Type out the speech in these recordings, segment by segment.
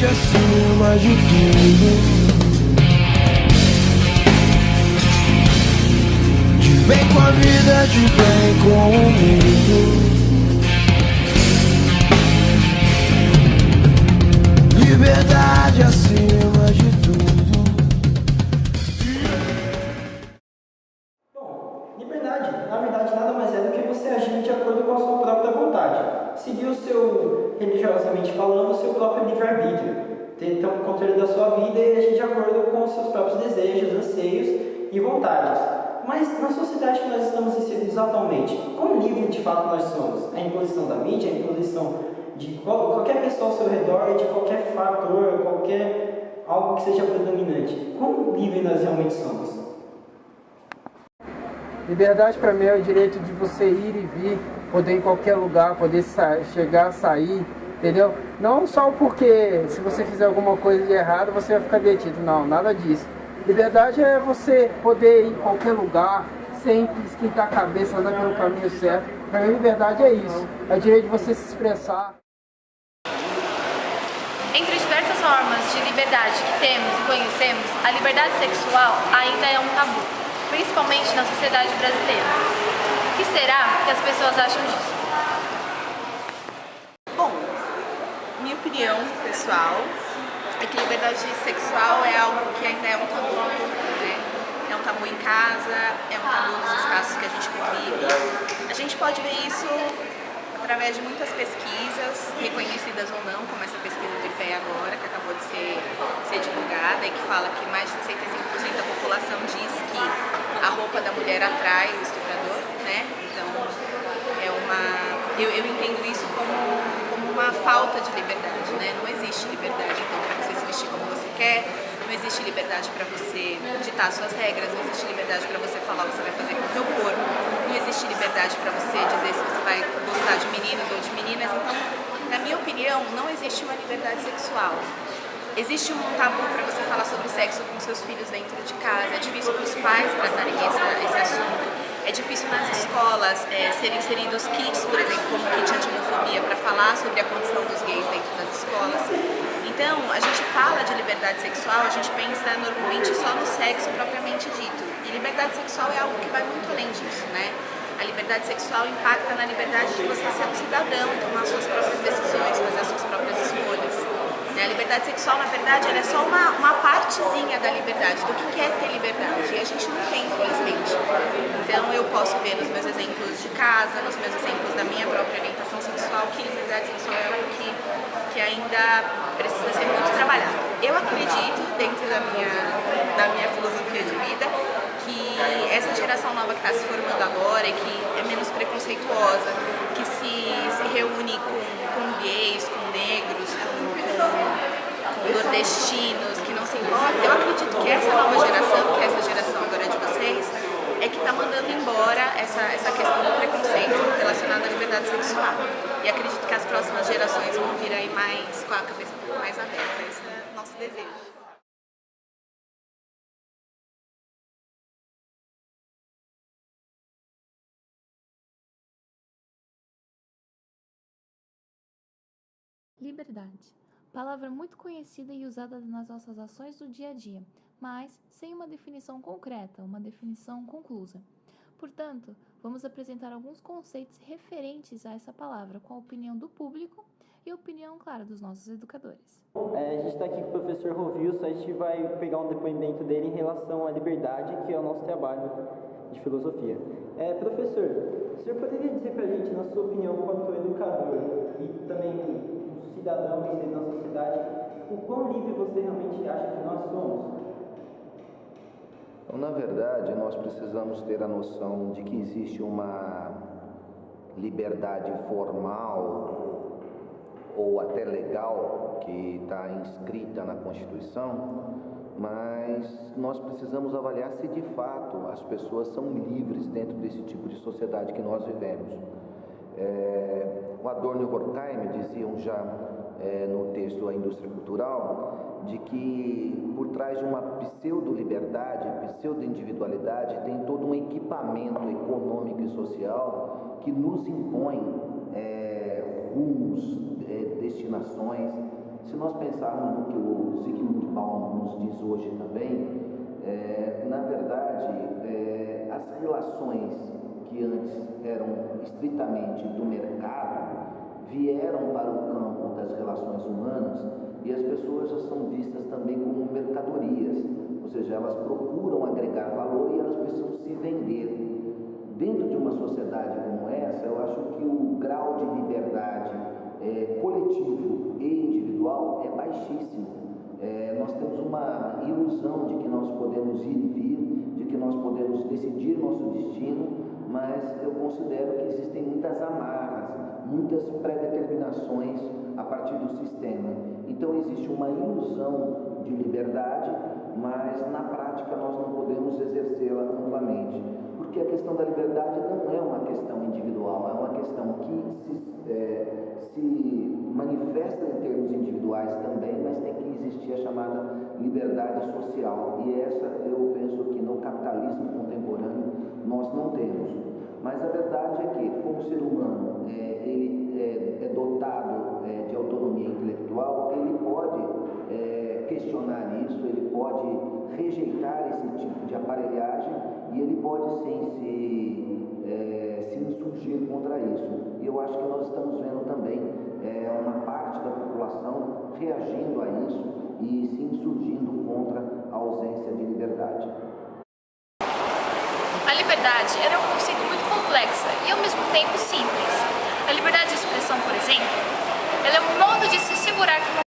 acima de tudo. De bem com a vida, de bem com o mundo. Liberdade acima de tudo. Bom, liberdade, na verdade, nada mais é do que você agir de acordo com a sua própria vontade. Seguir o seu, religiosamente falando, o seu próprio livre-arbítrio. Ter então, o controle da sua vida e agir de acordo com os seus próprios desejos, anseios e vontades. Mas na sociedade que nós estamos inseridos atualmente, quão livre de fato nós somos? A imposição da mídia, a imposição de qualquer pessoa ao seu redor, de qualquer fator, qualquer algo que seja predominante. Quão livre nós realmente somos? Liberdade para mim é o direito de você ir e vir, poder ir em qualquer lugar, poder chegar, sair, entendeu? Não só porque se você fizer alguma coisa de errado você vai ficar detido, não, nada disso. Liberdade é você poder ir em qualquer lugar, sem esquentar a cabeça, andar pelo caminho certo. Para mim, liberdade é isso, é o direito de você se expressar. Entre diversas formas de liberdade que temos e conhecemos, a liberdade sexual ainda é um tabu, principalmente na sociedade brasileira. O que será que as pessoas acham disso? Bom, minha opinião pessoal é que liberdade sexual é algo que ainda é um tabu, né? É um tabu em casa, é um tabu nos espaços que a gente convive. A gente pode ver isso através de muitas pesquisas, reconhecidas ou não, como essa pesquisa do IPEA agora, que acabou de ser divulgada e que fala que mais de 65% da população diz que a roupa da mulher atrai o estuprador, né? Então, eu entendo isso como uma falta de liberdade, né? Não existe liberdade, então, para você se vestir como você quer, não existe liberdade para você ditar suas regras, não existe liberdade para você falar o que você vai fazer com o seu corpo, não existe liberdade para você dizer se você vai gostar de meninos ou de meninas. Então, na minha opinião, não existe uma liberdade sexual. Existe um tabu para você falar sobre sexo com seus filhos dentro de casa, é difícil para os pais tratarem esse assunto, é difícil nas escolas serem inseridos kits, por exemplo, como o kit anti-homofobia, para falar sobre a condição dos gays dentro das escolas. Então, a gente fala de liberdade sexual, a gente pensa normalmente só no sexo propriamente dito. E liberdade sexual é algo que vai muito além disso, né? A liberdade sexual impacta na liberdade de você ser um cidadão, tomar suas próprias decisões, fazer as suas próprias escolhas. A liberdade sexual, na verdade, ela é só uma partezinha da liberdade, do que é ter liberdade. E a gente não tem, infelizmente. Então, eu posso ver nos meus exemplos de casa, nos meus exemplos da minha própria orientação sexual, que liberdade sexual é algo que ainda precisa ser muito trabalhado. Eu acredito, dentro da minha filosofia de vida, que essa geração nova que está se formando agora e que é menos preconceituosa, que se reúne com gays, com negros, com nordestinos, que não se importa, eu acredito que essa nova geração, que é essa geração agora de vocês, é que está mandando embora essa questão do preconceito relacionada à liberdade sexual. E acredito que as próximas gerações vão vir aí mais com a cabeça um pouco mais aberta. Esse é o nosso desejo. Liberdade. Palavra muito conhecida e usada nas nossas ações do dia a dia, mas sem uma definição concreta, uma definição conclusa. Portanto, vamos apresentar alguns conceitos referentes a essa palavra, com a opinião do público e a opinião, claro, dos nossos educadores. A gente está aqui com o professor Rovilson, a gente vai pegar um depoimento dele em relação à liberdade, que é o nosso trabalho de filosofia. Professor, o senhor poderia dizer para a gente, na sua opinião, quanto educador e também um cidadão inserido na sociedade, o quão livre você realmente acha que nós somos? Então, na verdade, nós precisamos ter a noção de que existe uma liberdade formal ou até legal que está inscrita na Constituição, mas nós precisamos avaliar se de fato as pessoas são livres dentro desse tipo de sociedade que nós vivemos. O Adorno e o Horkheimer diziam já no texto A Indústria Cultural de que por trás de uma pseudo-liberdade, pseudo-individualidade, tem todo um equipamento econômico e social que nos impõe rumos, destinações Se nós pensarmos no que o Zygmunt Bauman nos diz hoje também, na verdade, as relações que antes eram estritamente do mercado vieram para o campo das relações humanas e as pessoas já são vistas também como mercadorias, ou seja, elas procuram agregar valor e elas precisam se vender. Dentro de uma sociedade como essa, eu acho que o grau de liberdade coletivo e individual é baixíssimo. Nós temos uma ilusão de que nós podemos ir e vir, de que nós podemos decidir nosso destino, mas eu considero que existem muitas amarras, muitas predeterminações a partir do sistema. Então existe uma ilusão de liberdade, mas na prática nós não podemos exercê-la amplamente. Porque a questão da liberdade não é uma questão individual, é uma questão que se manifesta em termos individuais também, mas tem que existir a chamada liberdade social. E essa eu penso que no capitalismo contemporâneo nós não temos. Mas a verdade é que, como o ser humano ele é dotado de autonomia intelectual, ele pode questionar isso, ele pode rejeitar esse tipo de aparelhagem e ele pode sim se insurgir contra isso. E eu acho que nós estamos vendo também uma parte da população reagindo a isso e se insurgindo contra a ausência de liberdade. A liberdade é um conceito muito complexa e ao mesmo tempo simples. A liberdade de expressão, por exemplo, ela é um modo de se segurar que não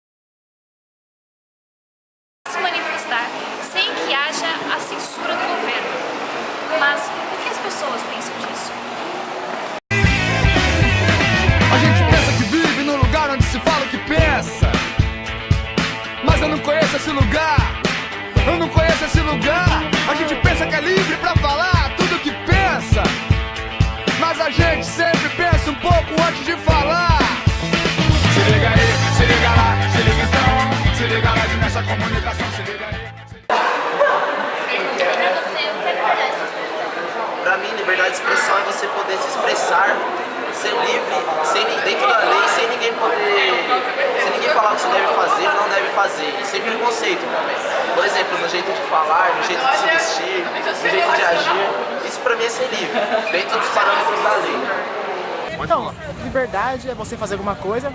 se manifestar sem que haja a censura do governo. Mas o que as pessoas pensam disso? A gente pensa que vive num lugar onde se fala o que pensa, mas eu não conheço esse lugar. Eu não conheço esse lugar. A gente pensa que é livre pra falar tudo o que pensa, mas a gente sempre pensa um pouco antes de falar. Se liga aí, se liga lá, se liga então, se liga lá nessa comunicação, se liga aí. Pra mim, liberdade de expressão é você poder se expressar, ser livre, dentro da lei, sem ninguém falar o que você deve fazer ou não deve fazer, e sem preconceito também. Por exemplo, no jeito de falar, no jeito de se vestir, no jeito de agir, isso pra mim é ser livre, dentro dos parâmetros da lei. Então, liberdade é você fazer alguma coisa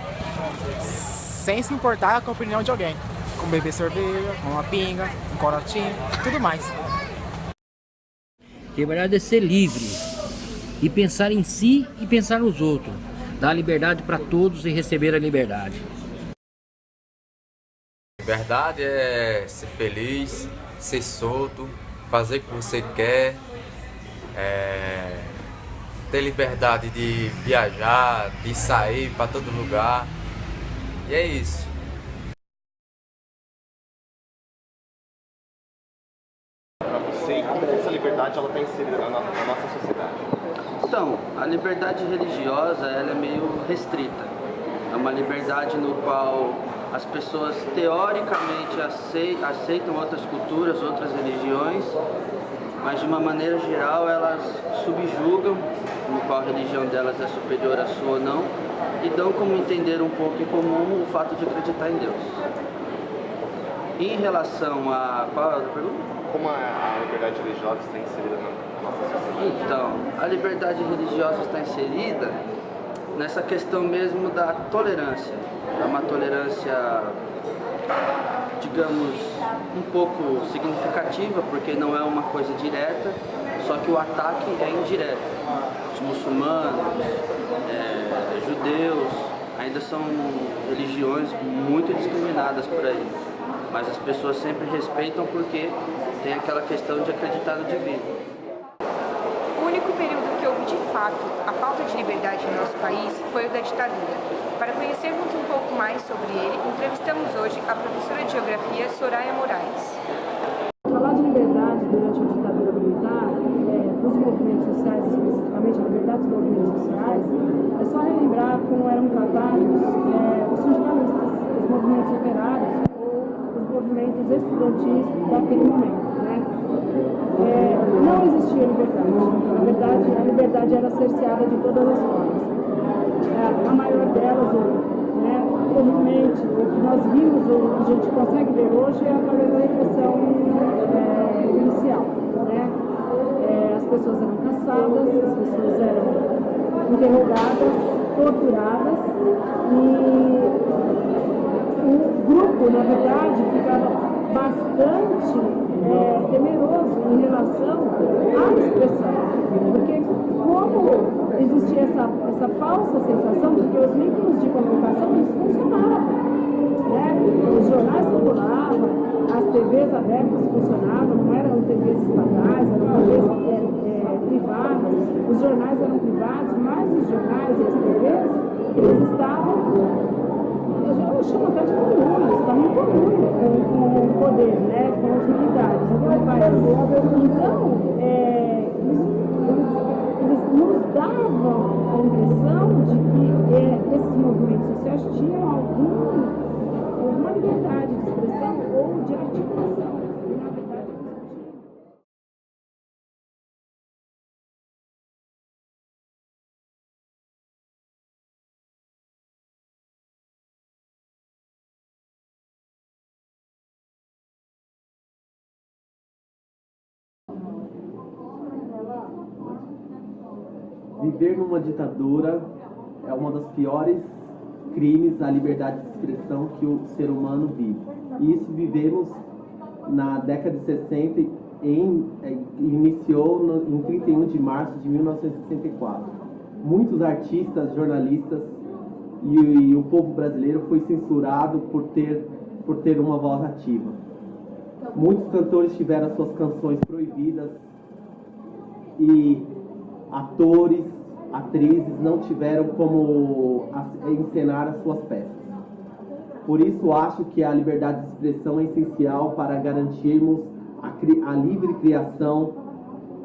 sem se importar com a opinião de alguém. Como beber cerveja, uma pinga, um corotinho, tudo mais. Liberdade é ser livre e pensar em si e pensar nos outros. Dar liberdade para todos e receber a liberdade. Liberdade é ser feliz, ser solto, fazer o que você quer, ter liberdade de viajar, de sair para todo lugar. E é isso. Para você, como que essa liberdade está inserida na nossa sociedade? Então, a liberdade religiosa ela é meio restrita. É uma liberdade no qual as pessoas teoricamente aceitam outras culturas, outras religiões, mas de uma maneira geral elas subjugam no qual a religião delas é superior à sua ou não, e dão como entender um ponto em comum o fato de acreditar em Deus. Em relação a... qual é a pergunta? Como a liberdade religiosa está inserida na nossa sociedade? Então, a liberdade religiosa está inserida nessa questão mesmo da tolerância. É uma tolerância, digamos, um pouco significativa, porque não é uma coisa direta, só que o ataque é indireto. Os muçulmanos, judeus, ainda são religiões muito discriminadas por aí. Mas as pessoas sempre respeitam porque tem aquela questão de acreditar no divino. O único período que houve de fato a falta de liberdade no nosso país foi o da ditadura. Para conhecermos um pouco mais sobre ele, entrevistamos hoje a professora de Geografia Soraya Moraes. Falar de liberdade durante a ditadura militar, dos movimentos sociais, especificamente a liberdade dos movimentos sociais, é só relembrar como eram tratados os sindicalistas, os movimentos operários ou os movimentos estudantis daquele momento, né? Não existia liberdade. Na verdade, a liberdade era cerceada de todas as formas. A maior delas, comumente, o que nós vimos, ou que a gente consegue ver hoje, é através da repressão inicial, né? As pessoas eram caçadas, as pessoas eram interrogadas, torturadas, e o grupo, na verdade, ficava bastante temeroso em relação à expressão, porque como existia essa falsa sensação de que os micros de comunicação eles funcionavam, né? Os jornais circulavam, as TVs abertas funcionavam, não eram TVs estatais, eram TVs privadas, os jornais eram privados, mas os jornais e as TVs, eles estavam, eu chamo até de comum, estavam em comum com o poder, né? Com os militares no país. Então, eles nos davam a impressão de que esses movimentos sociais tinham alguma liberdade de expressão ou de articulação. E, na verdade, eles não tinham. Viver numa ditadura é uma das piores crimes à liberdade de expressão que o ser humano vive. E isso vivemos na década de 60 iniciou em 31 de março de 1964. Muitos artistas, jornalistas e o povo brasileiro foi censurado por ter uma voz ativa. Muitos cantores tiveram suas canções proibidas e atores, atrizes não tiveram como encenar as suas peças. Por isso acho que a liberdade de expressão é essencial para garantirmos a livre criação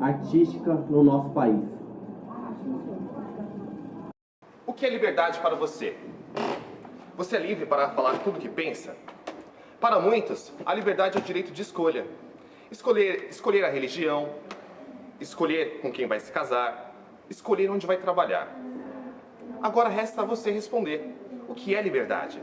artística no nosso país. O que é liberdade para você? Você é livre para falar tudo o que pensa? Para muitos, a liberdade é o direito de escolha. Escolher a religião, escolher com quem vai se casar, escolher onde vai trabalhar. Agora resta a você responder: o que é liberdade?